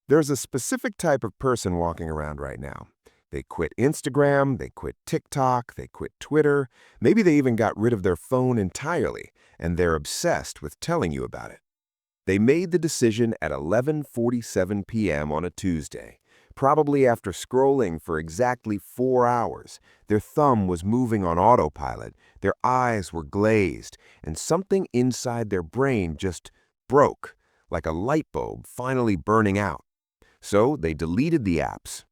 There's a specific type of person walking around right now. They quit Instagram, they quit TikTok, they quit Twitter. Maybe they even got rid of their phone entirely, and they're obsessed with telling you about it. They made the decision at 11:47 p.m. on a Tuesday, probably after scrolling for exactly 4 hours. Their thumb was moving on autopilot, their eyes were glazed, and something inside their brain just broke, like a light bulb finally burning out. So they deleted the apps.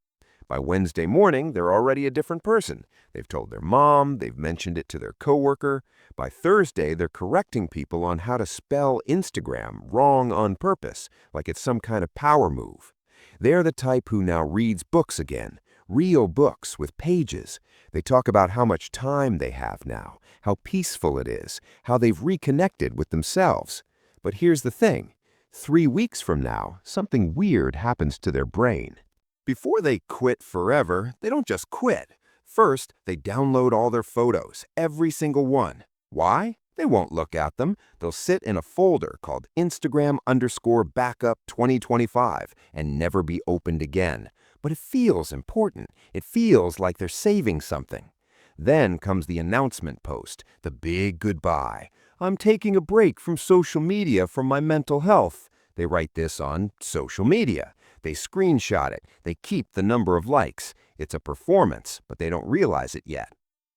By Wednesday morning, they're already a different person. They've told their mom, they've mentioned it to their coworker. By Thursday, they're correcting people on how to spell Instagram wrong on purpose, like it's some kind of power move. They're the type who now reads books again, real books with pages. They talk about how much time they have now, how peaceful it is, how they've reconnected with themselves. But here's the thing. 3 weeks from now, something weird happens to their brain. Before they quit forever, they don't just quit. First, they download all their photos, every single one. Why? They won't look at them. They'll sit in a folder called Instagram_backup 2025 and never be opened again. But it feels important. It feels like they're saving something. Then comes the announcement post, the big goodbye. I'm taking a break from social media for my mental health. They write this on social media. They screenshot it. They keep the number of likes. It's a performance, but they don't realize it yet.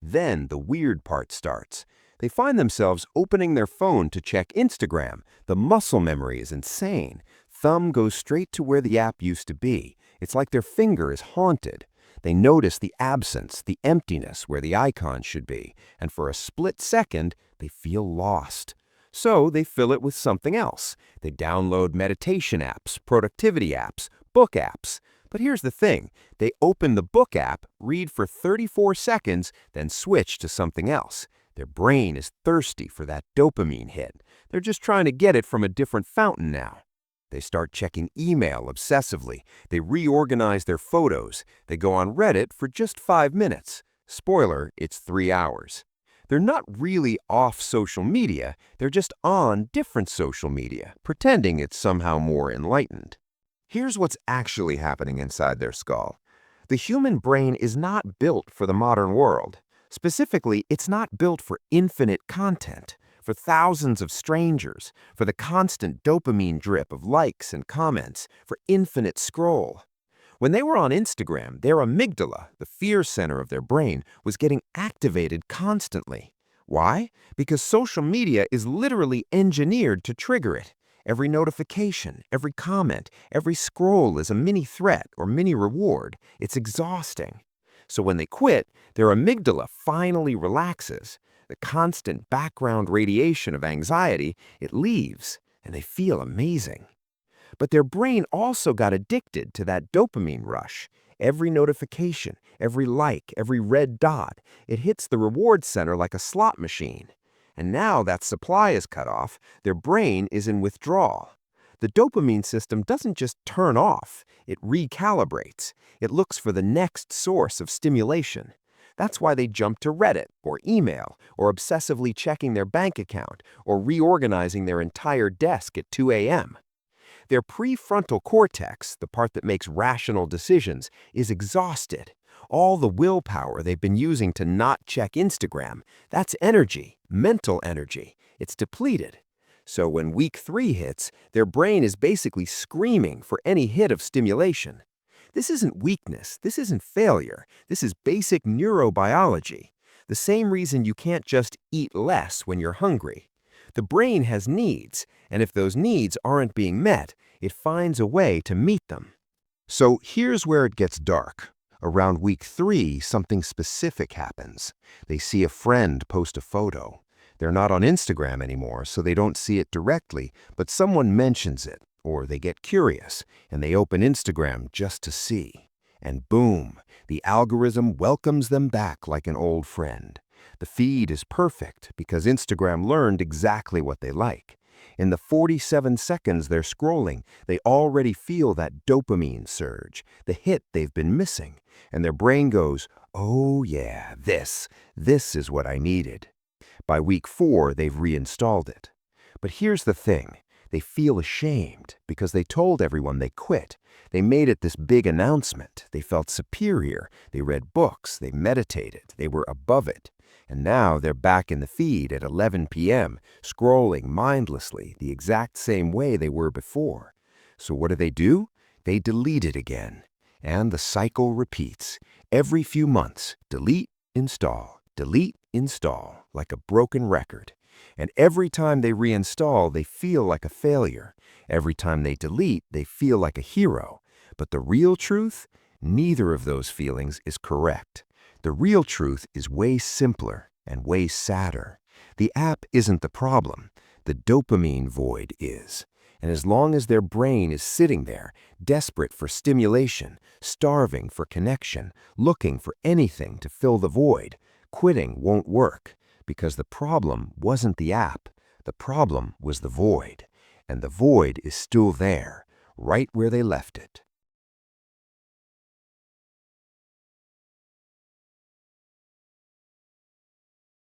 Then the weird part starts. They find themselves opening their phone to check Instagram. The muscle memory is insane. Thumb goes straight to where the app used to be. It's like their finger is haunted. They notice the absence, the emptiness where the icon should be, and for a split second, they feel lost. So they fill it with something else. They download meditation apps, productivity apps, book apps. But here's the thing. They open the book app, read for 34 seconds, then switch to something else. Their brain is thirsty for that dopamine hit. They're just trying to get it from a different fountain now. They start checking email obsessively. They reorganize their photos. They go on Reddit for just 5 minutes. Spoiler, it's 3 hours. They're not really off social media. They're just on different social media, pretending it's somehow more enlightened. Here's what's actually happening inside their skull. The human brain is not built for the modern world. Specifically, it's not built for infinite content, for thousands of strangers, for the constant dopamine drip of likes and comments, for infinite scroll. When they were on Instagram, their amygdala, the fear center of their brain, was getting activated constantly. Why? Because social media is literally engineered to trigger it. Every notification, every comment, every scroll is a mini threat or mini reward. It's exhausting. So when they quit, their amygdala finally relaxes. The constant background radiation of anxiety, it leaves, and they feel amazing. But their brain also got addicted to that dopamine rush. Every notification, every like, every red dot, it hits the reward center like a slot machine. And now that supply is cut off, their brain is in withdrawal. The dopamine system doesn't just turn off, it recalibrates. It looks for the next source of stimulation. That's why they jump to Reddit or email or obsessively checking their bank account or reorganizing their entire desk at 2 a.m. Their prefrontal cortex, the part that makes rational decisions, is exhausted. All the willpower they've been using to not check Instagram, that's energy, mental energy. It's depleted. So when week 3 hits, their brain is basically screaming for any hit of stimulation. This isn't weakness, this isn't failure, this is basic neurobiology. The same reason you can't just eat less when you're hungry. The brain has needs, and if those needs aren't being met, it finds a way to meet them. So here's where it gets dark. Around week 3, something specific happens. They see a friend post a photo. They're not on Instagram anymore, so they don't see it directly, but someone mentions it, or they get curious, and they open Instagram just to see. And boom, the algorithm welcomes them back like an old friend. The feed is perfect because Instagram learned exactly what they like. In the 47 seconds they're scrolling, they already feel that dopamine surge, the hit they've been missing, and their brain goes, oh yeah, this is what I needed. By week 4, they've reinstalled it. But here's the thing. They feel ashamed because they told everyone they quit. They made it this big announcement. They felt superior. They read books. They meditated. They were above it. And now they're back in the feed at 11 p.m., scrolling mindlessly the exact same way they were before. So what do? They delete it again. And the cycle repeats. Every few months, delete, install, like a broken record. And every time they reinstall, they feel like a failure. Every time they delete, they feel like a hero. But the real truth? Neither of those feelings is correct. The real truth is way simpler and way sadder. The app isn't the problem. The dopamine void is. And as long as their brain is sitting there, desperate for stimulation, starving for connection, looking for anything to fill the void, quitting won't work. Because the problem wasn't the app. The problem was the void. And the void is still there, right where they left it.